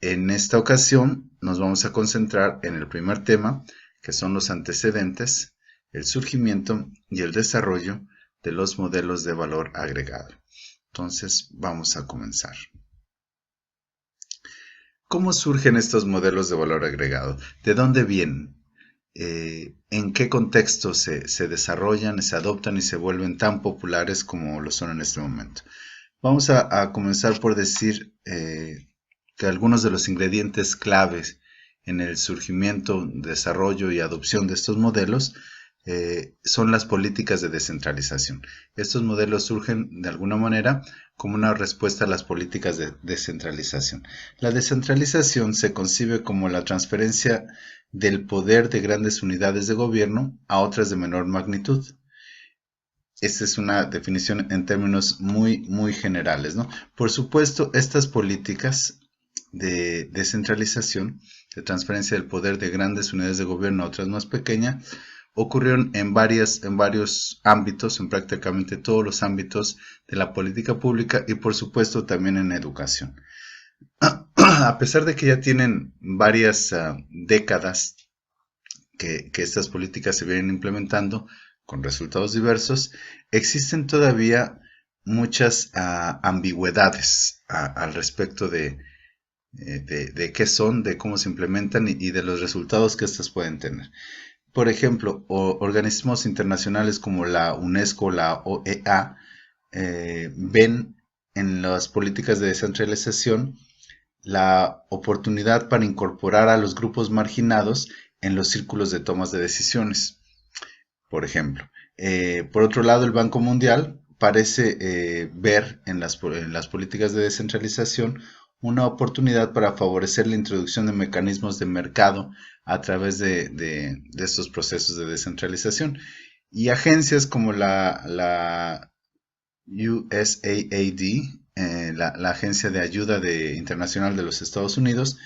En esta ocasión nos vamos a concentrar en el primer tema, que son los antecedentes, el surgimiento y el desarrollo de los modelos de valor agregado. Entonces vamos a comenzar. ¿Cómo surgen estos modelos de valor agregado? ¿De dónde vienen? ¿En qué contexto se desarrollan, se adoptan y se vuelven tan populares como lo son en este momento? Vamos a comenzar por decir que algunos de los ingredientes claves en el surgimiento, desarrollo y adopción de estos modelos son las políticas de descentralización. Estos modelos surgen de alguna manera como una respuesta a las políticas de descentralización. La descentralización se concibe como la transferencia del poder de grandes unidades de gobierno a otras de menor magnitud. Esta es una definición en términos muy generales, ¿no? Por supuesto, estas políticas de descentralización, de transferencia del poder de grandes unidades de gobierno a otras más pequeñas, ocurrieron en varios ámbitos, en prácticamente todos los ámbitos de la política pública y por supuesto también en educación. A pesar de que ya tienen varias décadas que estas políticas se vienen implementando con resultados diversos, existen todavía muchas ambigüedades al respecto de qué son, de cómo se implementan y de los resultados que estas pueden tener. Por ejemplo, organismos internacionales como la UNESCO, la OEA, ven en las políticas de descentralización la oportunidad para incorporar a los grupos marginados en los círculos de tomas de decisiones, por ejemplo. Por otro lado, el Banco Mundial parece ver en las políticas de descentralización una oportunidad para favorecer la introducción de mecanismos de mercado a través de estos procesos de descentralización. Y agencias como la USAID, la Agencia de Ayuda Internacional de los Estados Unidos,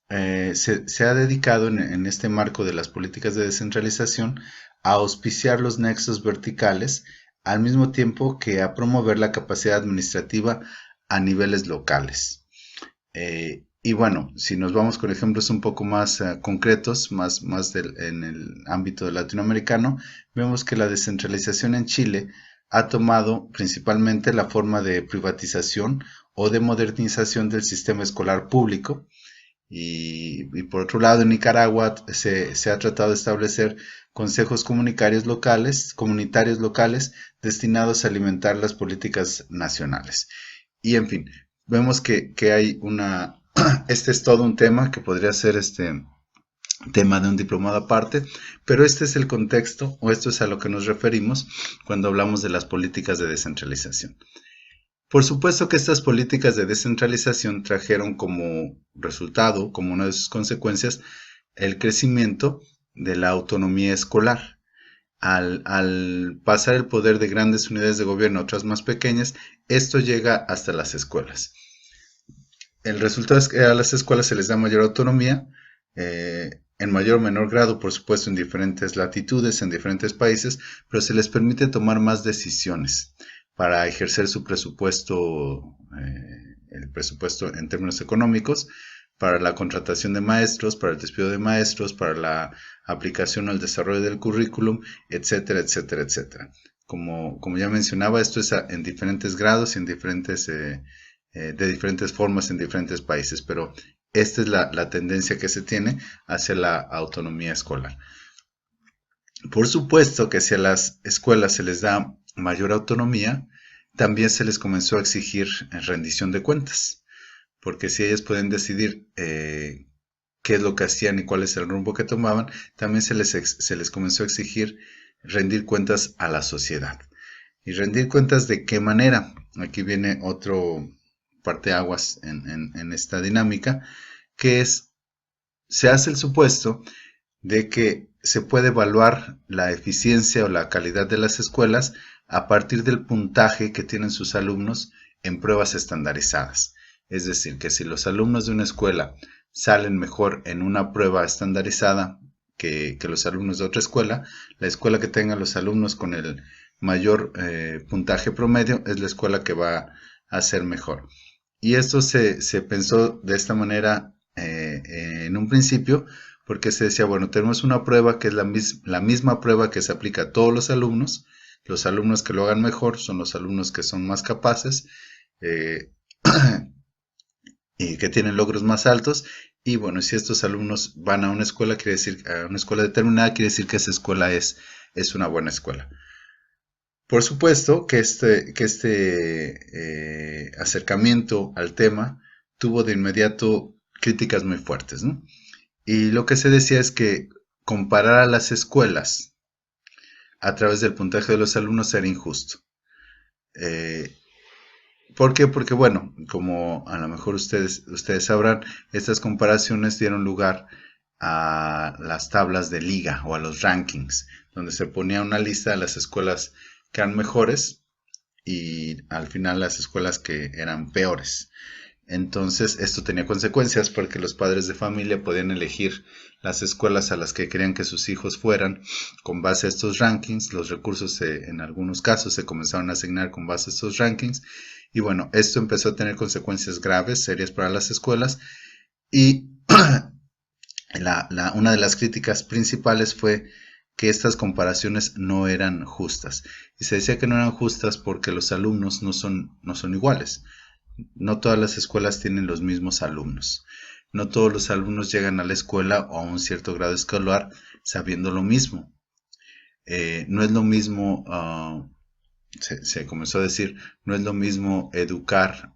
se ha dedicado en este marco de las políticas de descentralización a auspiciar los nexos verticales al mismo tiempo que a promover la capacidad administrativa a niveles locales. Y bueno, si nos vamos con ejemplos un poco más concretos, más en el ámbito latinoamericano, vemos que la descentralización en Chile ha tomado principalmente la forma de privatización o de modernización del sistema escolar público. Y por otro lado, en Nicaragua se ha tratado de establecer consejos comunitarios locales destinados a alimentar las políticas nacionales. Y en fin, vemos que hay este es todo un tema que podría ser tema de un diplomado aparte, pero este es el contexto, o esto es a lo que nos referimos cuando hablamos de las políticas de descentralización. Por supuesto que estas políticas de descentralización trajeron como resultado, como una de sus consecuencias, el crecimiento de la autonomía escolar. Al pasar el poder de grandes unidades de gobierno a otras más pequeñas, esto llega hasta las escuelas. El resultado es que a las escuelas se les da mayor autonomía, en mayor o menor grado, por supuesto, en diferentes latitudes, en diferentes países, pero se les permite tomar más decisiones para ejercer su presupuesto, el presupuesto en términos económicos, para la contratación de maestros, para el despido de maestros, para la aplicación al desarrollo del currículum, etcétera, etcétera, etcétera. Como ya mencionaba, esto es en diferentes grados y en de diferentes formas en diferentes países, pero esta es la tendencia que se tiene hacia la autonomía escolar. Por supuesto que si a las escuelas se les da mayor autonomía, también se les comenzó a exigir rendición de cuentas, porque si ellas pueden decidir qué es lo que hacían y cuál es el rumbo que tomaban, también se les comenzó a exigir rendir cuentas a la sociedad. ¿Y rendir cuentas de qué manera? Aquí viene otro parteaguas en esta dinámica, que se hace el supuesto de que se puede evaluar la eficiencia o la calidad de las escuelas a partir del puntaje que tienen sus alumnos en pruebas estandarizadas. Es decir, que si los alumnos de una escuela salen mejor en una prueba estandarizada que los alumnos de otra escuela, la escuela que tenga los alumnos con el mayor puntaje promedio es la escuela que va a ser mejor. Y esto se pensó de esta manera en un principio, porque se decía, bueno, tenemos una prueba que es la misma prueba que se aplica a todos los alumnos que lo hagan mejor son los alumnos que son más capaces eh, y que tienen logros más altos, y bueno, si estos alumnos van a una escuela, quiere decir, a una escuela determinada, quiere decir que esa escuela es una buena escuela. Por supuesto que este acercamiento al tema tuvo de inmediato críticas muy fuertes, ¿no? Y lo que se decía es que comparar a las escuelas a través del puntaje de los alumnos era injusto. ¿Por qué? Porque, bueno, como a lo mejor ustedes sabrán, estas comparaciones dieron lugar a las tablas de liga o a los rankings, donde se ponía una lista de las escuelas que eran mejores y al final las escuelas que eran peores. Entonces, esto tenía consecuencias porque los padres de familia podían elegir las escuelas a las que querían que sus hijos fueran con base a estos rankings. Los recursos en algunos casos se comenzaron a asignar con base a estos rankings. Y bueno, esto empezó a tener consecuencias graves, serias para las escuelas. Y una de las críticas principales fue que estas comparaciones no eran justas. Y se decía que no eran justas porque los alumnos no son iguales. No todas las escuelas tienen los mismos alumnos. No todos los alumnos llegan a la escuela o a un cierto grado escolar sabiendo lo mismo. No es lo mismo, se comenzó a decir, no es lo mismo educar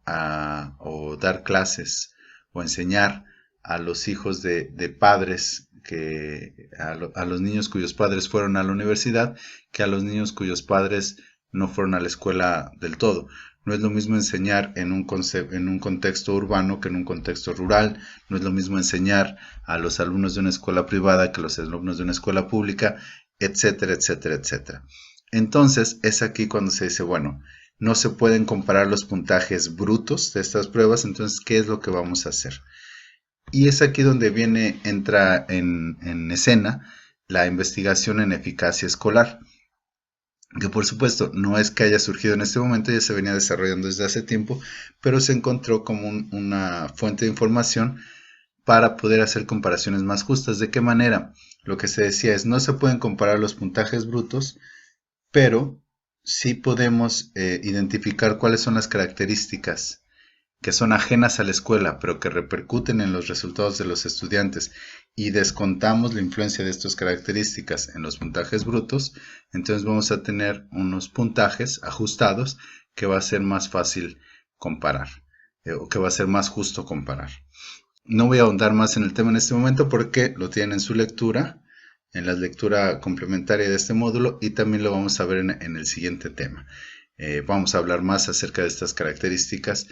o dar clases o enseñar a los hijos de padres que a los niños cuyos padres fueron a la universidad que a los niños cuyos padres no fueron a la escuela del todo. No es lo mismo enseñar en un contexto urbano que en un contexto rural. No es lo mismo enseñar a los alumnos de una escuela privada que a los alumnos de una escuela pública, etcétera, etcétera, etcétera. Entonces, es aquí cuando se dice, bueno, no se pueden comparar los puntajes brutos de estas pruebas, entonces, ¿qué es lo que vamos a hacer? Y es aquí donde entra en escena la investigación en eficacia escolar, que por supuesto no es que haya surgido en este momento, ya se venía desarrollando desde hace tiempo, pero se encontró como una fuente de información para poder hacer comparaciones más justas. ¿De qué manera? Lo que se decía es, no se pueden comparar los puntajes brutos, pero sí podemos identificar cuáles son las características que son ajenas a la escuela, pero que repercuten en los resultados de los estudiantes, y descontamos la influencia de estas características en los puntajes brutos, entonces vamos a tener unos puntajes ajustados que va a ser más fácil comparar, o que va a ser más justo comparar. No voy a ahondar más en el tema en este momento porque lo tienen en su lectura, en la lectura complementaria de este módulo, y también lo vamos a ver en el siguiente tema. Vamos a hablar más acerca de estas características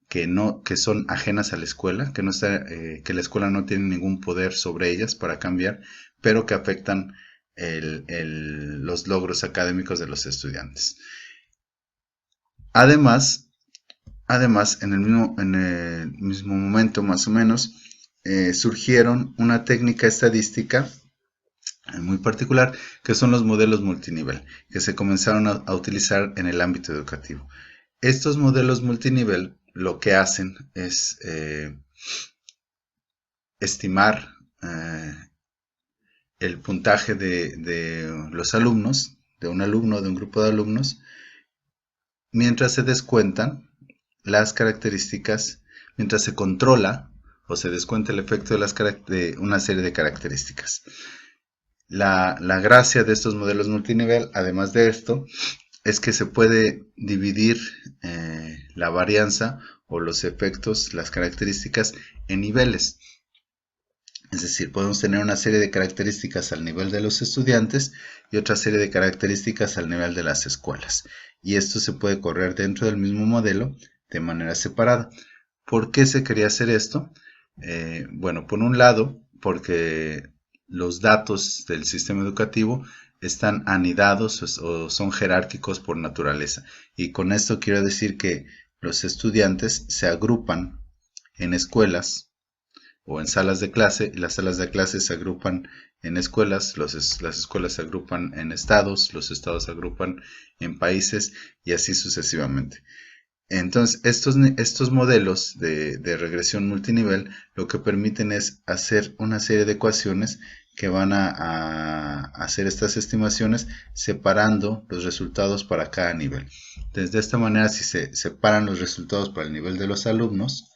que son ajenas a la escuela, que la escuela no tiene ningún poder sobre ellas para cambiar, pero que afectan los logros académicos de los estudiantes. Además, en el mismo momento, más o menos, surgieron una técnica estadística muy particular, que son los modelos multinivel, que se comenzaron a utilizar en el ámbito educativo. Estos modelos multinivel lo que hacen es estimar el puntaje de los alumnos, de un alumno, de un grupo de alumnos, mientras se descuentan las características, mientras se controla o se descuenta el efecto de una serie de características. La gracia de estos modelos multinivel, además de esto, es que se puede dividir la varianza o los efectos, las características en niveles. Es decir, podemos tener una serie de características al nivel de los estudiantes y otra serie de características al nivel de las escuelas. Y esto se puede correr dentro del mismo modelo de manera separada. ¿Por qué se quería hacer esto? Bueno, por un lado, porque los datos del sistema educativo están anidados o son jerárquicos por naturaleza. Y con esto quiero decir que los estudiantes se agrupan en escuelas o en salas de clase, y las salas de clase se agrupan en escuelas, las escuelas se agrupan en estados, los estados se agrupan en países y así sucesivamente. Entonces, estos modelos de regresión multinivel lo que permiten es hacer una serie de ecuaciones que van a hacer estas estimaciones separando los resultados para cada nivel. Entonces, de esta manera, si se separan los resultados para el nivel de los alumnos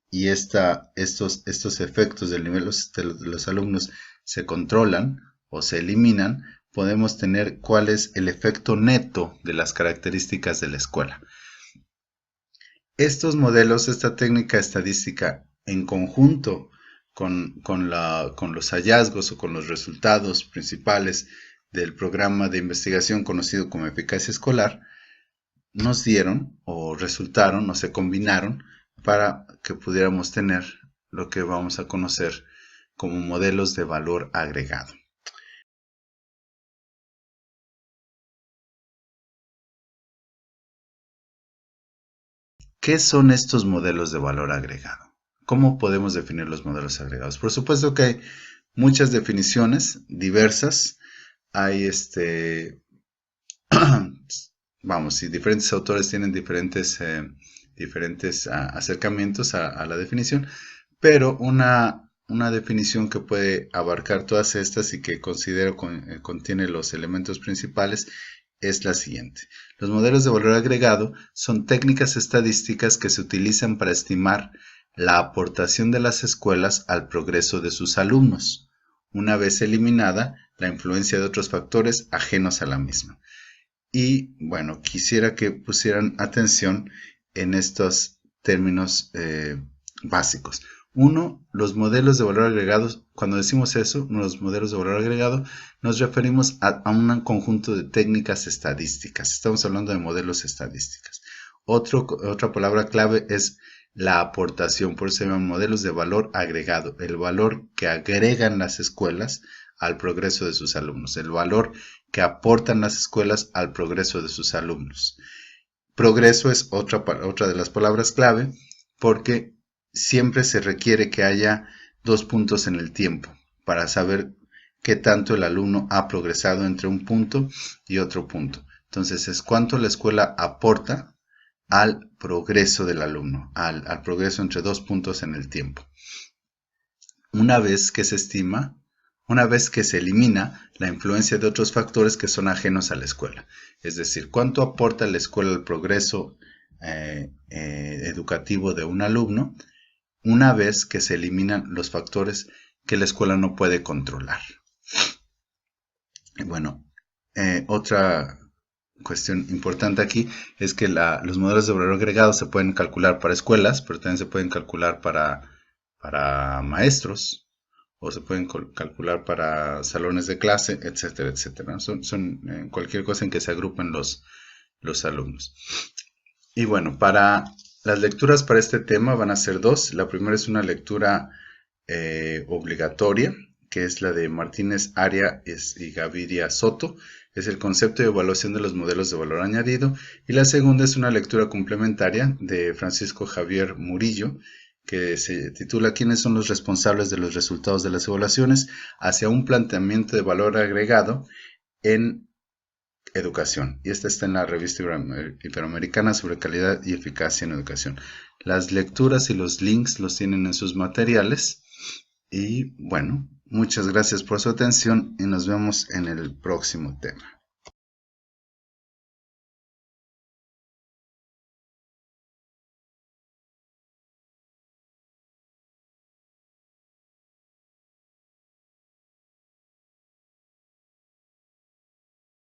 y estos efectos del nivel de los alumnos se controlan o se eliminan, podemos tener cuál es el efecto neto de las características de la escuela. Estos modelos, esta técnica estadística en conjunto con los hallazgos o con los resultados principales del programa de investigación conocido como eficacia escolar, nos dieron o resultaron o se combinaron para que pudiéramos tener lo que vamos a conocer como modelos de valor agregado. ¿Qué son estos modelos de valor agregado? ¿Cómo podemos definir los modelos agregados? Por supuesto que hay muchas definiciones diversas. Hay vamos, y diferentes autores tienen diferentes acercamientos a la definición, pero una definición que puede abarcar todas estas y que considero contiene los elementos principales es la siguiente. Los modelos de valor agregado son técnicas estadísticas que se utilizan para estimar la aportación de las escuelas al progreso de sus alumnos, una vez eliminada la influencia de otros factores ajenos a la misma. Y bueno, quisiera que pusieran atención en estos términos básicos. Uno, los modelos de valor agregado, cuando decimos eso, los modelos de valor agregado, nos referimos a un conjunto de técnicas estadísticas. Estamos hablando de modelos estadísticos. Otra palabra clave es la aportación, por eso se llaman modelos de valor agregado, el valor que agregan las escuelas al progreso de sus alumnos, el valor que aportan las escuelas al progreso de sus alumnos. Progreso es otra de las palabras clave porque siempre se requiere que haya 2 puntos en el tiempo para saber qué tanto el alumno ha progresado entre un punto y otro punto. Entonces es cuánto la escuela aporta al progreso del alumno, al progreso entre 2 puntos en el tiempo. Una vez que se elimina la influencia de otros factores que son ajenos a la escuela. Es decir, cuánto aporta la escuela al progreso educativo de un alumno, una vez que se eliminan los factores que la escuela no puede controlar. Bueno, otra cuestión importante aquí es que los modelos de valor agregado se pueden calcular para escuelas, pero también se pueden calcular para maestros, o se pueden calcular para salones de clase, etcétera, etcétera. Son cualquier cosa en que se agrupen los alumnos. Y bueno, para las lecturas para este tema van a ser 2. La primera es una lectura obligatoria, que es la de Martínez Arias y Gaviria Soto. Es el concepto de evaluación de los modelos de valor añadido. Y la segunda es una lectura complementaria de Francisco Javier Murillo, que se titula ¿Quiénes son los responsables de los resultados de las evaluaciones? Hacia un planteamiento de valor agregado en educación. Y esta está en la revista Iberoamericana sobre calidad y eficacia en educación. Las lecturas y los links los tienen en sus materiales. Y bueno, muchas gracias por su atención y nos vemos en el próximo tema.